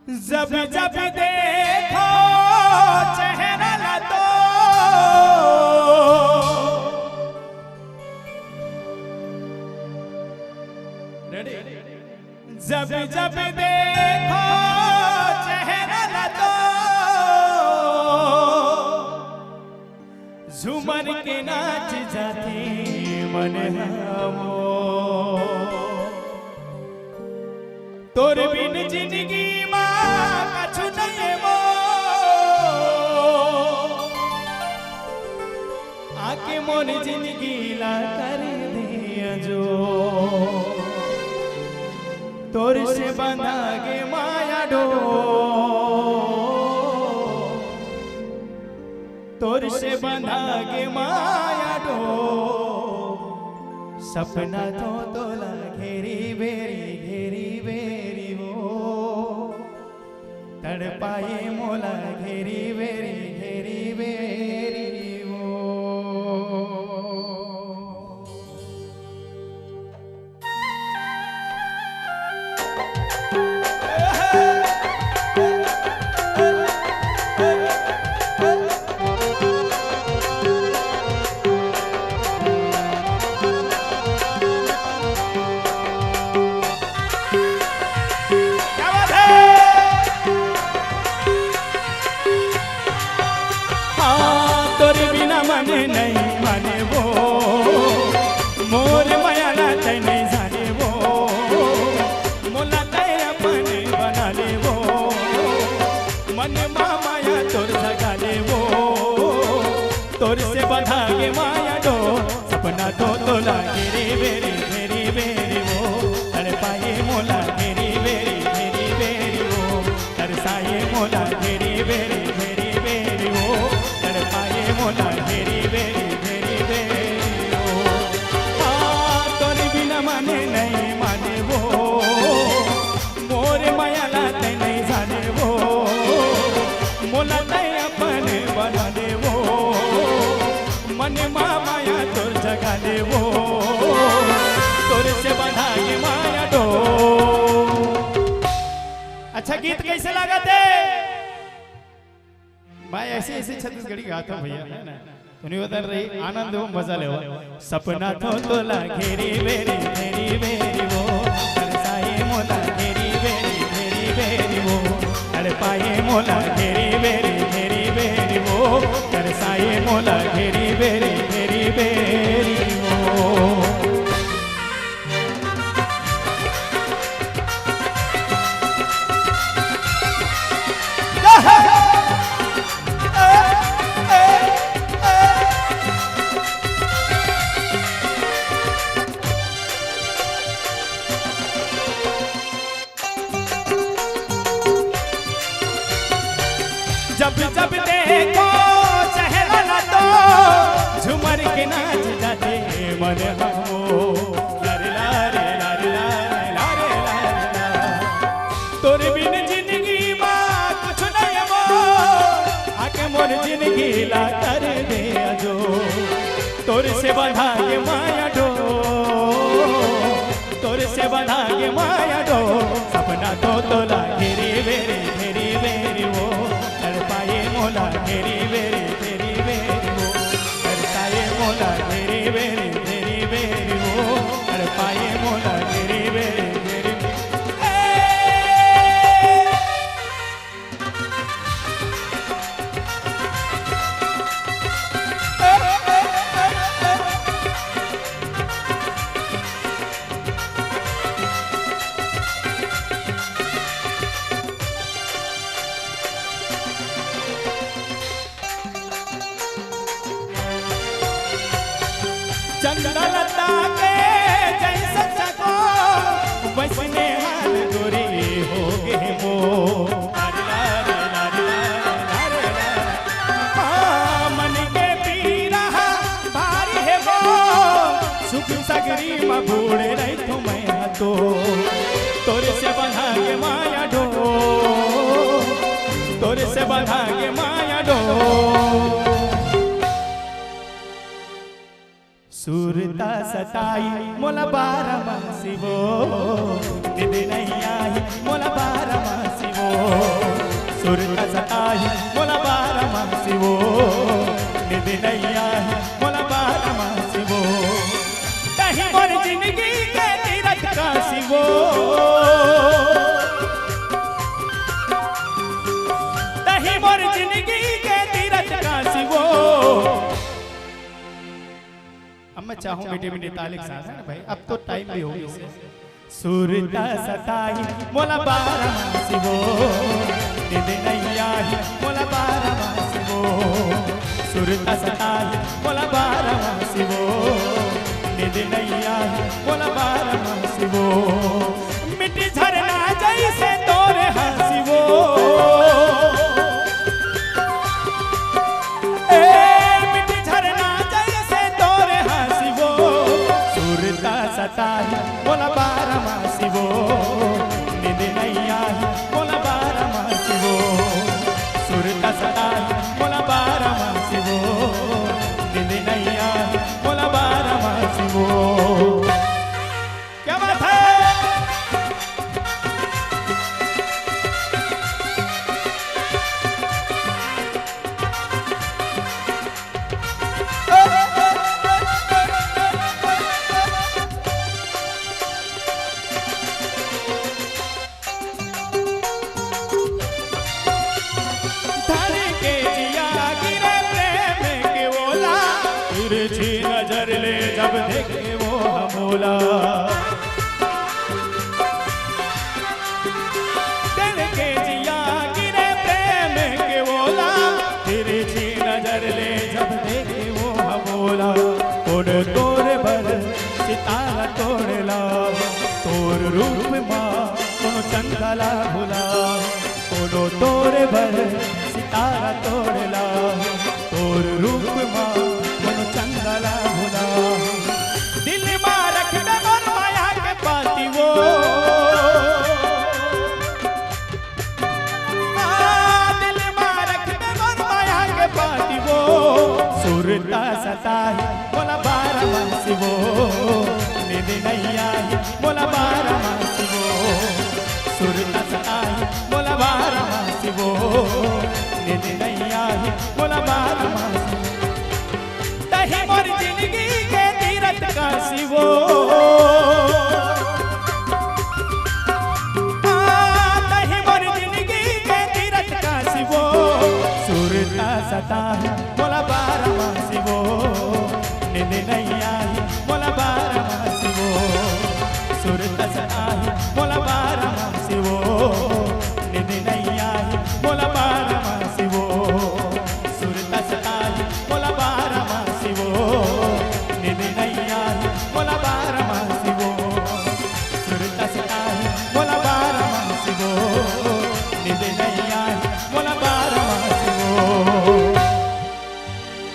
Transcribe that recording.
जब जब देखो चेहरा ला तो जब जब देखो चेहरा ला तो झूमर के नाच जाती मन हमो तोर बिन जिंदगी कछु नहीं मो आके मोर जिंदगी ला कर दिया जो तोर से बंधा गे माया डो तोर से बंधा गे माया डो सपना तो तोला घेरी बेरी वो तड़पाए मोला घेरी बेरी वो नहीं माने वो मोर माया ना नहीं जाने वो मोला तय अपने बना ले वो मन माया तोर जगा ले वो तोर से बंधा के माया डो सपना तो तोला घेरी बेरी वो तड़पाए मोला घेरी बेरी वो तरसाए मोला घेरी बेरी वो तड़पाए मोला घेरी बेरी वो तोर बिना माने नहीं माने वो मोर माया लाते नहीं जाने वो मोला तय अपने बना ले वो मन माया तोर जगा ले वो तोर से बंधा के माया डो। अच्छा गीत कैसे लगा थे भाई? ऐसे छत्तीसगढ़ी गाता हूँ भैया है ना, तो नहीं बता रही आनंद हो मजा ले सपना तो तोला घेरी बेरी वो तरसाए मोला घेरी बेरी वो तड़पाए मोला घेरी बेरी वो तरसाए मोला घेरी बेरी वो जब जब देखो चेहरा ला तो झूमर के नाच जाते मन हमो लारे तोर बिन जिंदगी माँ कुछ नहीं मो आके मोर जिंदगी ला कर दे जो तोर से बंधा के माया डो तोर से बंधा के माया डो सपना तो तोला घेरी बेरी वो तड़पाए मोला घेरी बेरी वो तरसाए मोला घेरी बेरी वो तड़पाए मोला घेरी बेरी चंदलता के जैसा सको बसने हाल गोरी हो गे वो मन के पीरा भारी है वो सुख सगरी में बूढ़े रही तो मैं तो तोरे से बंधा के माया डो तोरे से बंधा के माया डो सुरता सताई मोला बारह मासी वो निद नहीं आई मोला बारह मासी वो सताही मोला बारमासी वो निद नैया मोला बारमासी वो तही मोर जिंदगी के तीरथ काशी वो तही मोर जिंदगी के तीरथ काशी वो। अब मैं चाहूं मीठे मीठे ताली के साथ है ना भाई, अब तो टाइम भी हो गया। सुरता सताही मोला बारमासी वो निद नैया मोला बारमासी वो सुरता सताही मोला बारमासी वो निद नैया मोला बारमासी वो मिट्टी झरना जैसे तोरे हंसी वो मिट्टी झरना जैसे तोरे हंसी वो सुरता सताही मोला बारमासी वो निद नैया मोला बारमासी वो सुरता सताही मोला बारमासी वो निद नैया मोला बारमासी वो। क्या बात है। तिरछी नजर ले जब देखे वो हमोला दिल के जिया गिरे प्रेम के ओला तिरछी नजर ले जब देखे वो हमोला तोड़ तोड़ भर सितारा तोड़ला तोर रूप माँ तुम चंदला भुला तोड़ो तोड़ भर सितारा तोड़ला तोर रूप माँ चंदला भुला दिल में रख दे मोर माया के पाती वो दिल में रख दे मोर माया के पाती वो सुरता सताही मोला बारमासी वो निद नैया मोला बारमासी वो सुरता सताही मोला बारमासी वो निद नैया मोला बारमासी तही मोर जिंदगी के तीरथ काशी वो तही मोर जिंदगी के तीरथ काशी वो सुरता सताही मोला बारमासी वो निद नैया